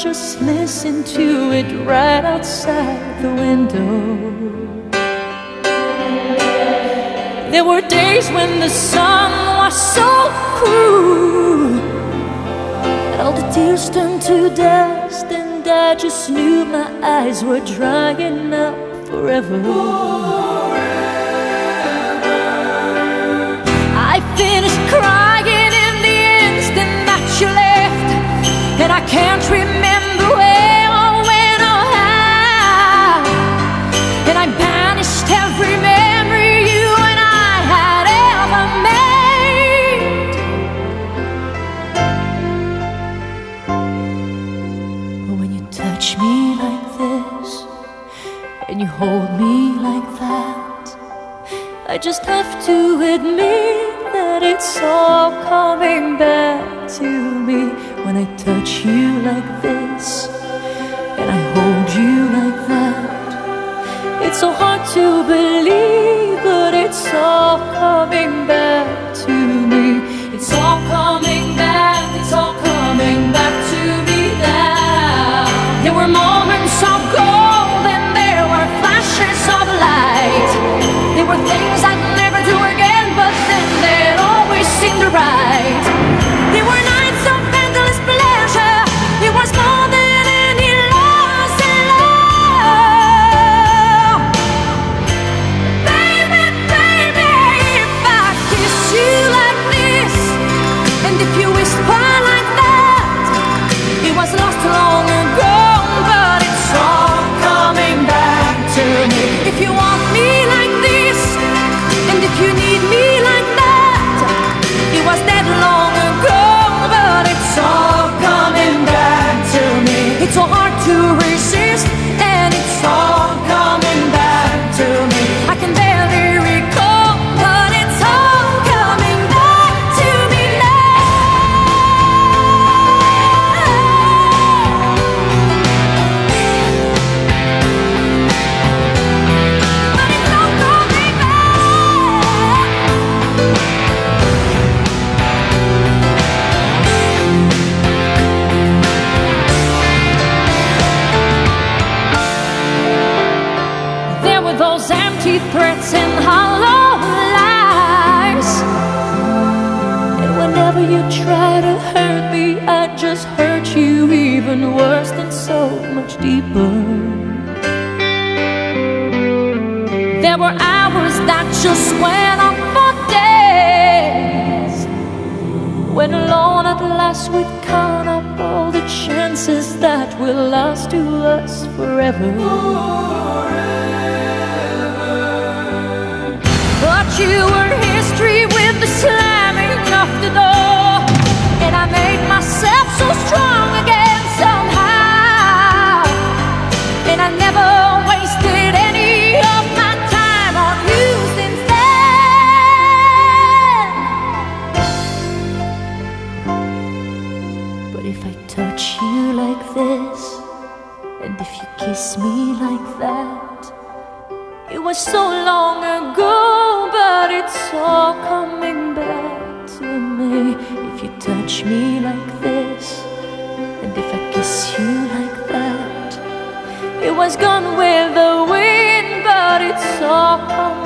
just listen to it right outside the window. There were days when the sun was so cruel that all the tears turned to dust, and I just knew my eyes were drying up forever. I finished crying in the instant that you left, and I can't remember where or when or how, and I banished every memory you and I had ever made. But when you touch me like this and you hold me like that, I just have to admit that it's all coming back to me. When I touch you like this and I hold you like that, it's so hard to believe, but it's all coming back to me. It's all coming back, it's all coming back to me now. There were moments of gold and there were flashes of light. There were things I'd never do again, but then they'd always seem right. There were nights of endless pleasure. It was more than any loss in love. Baby, baby, if I kiss you like this, and if you whisper like that, it was lost long ago, but it's all coming back to me. If you want me like this, and if you need me like that, it was dead long ago, but it's all coming back to me. It's so hard to resist, and it's all coming back to me. I can barely recall, but it's all coming back to me But it's all coming back. There were those empty threats and hollow lies, and whenever you try to hurt me, I just hurt you even worse and so much deeper. There were hours that just went on for days, when alone at last we'd count up all the chances that we're lost to us forever. But you were history with the slamming of the door, and I made myself so strong again somehow, and I never wasted any of my time on you since then. But if I touch you like this, and if you kiss me like that, it was so long ago, but it's all coming back to me. If you touch me like this, and if I kiss you like that, it was gone with the wind, but it's all coming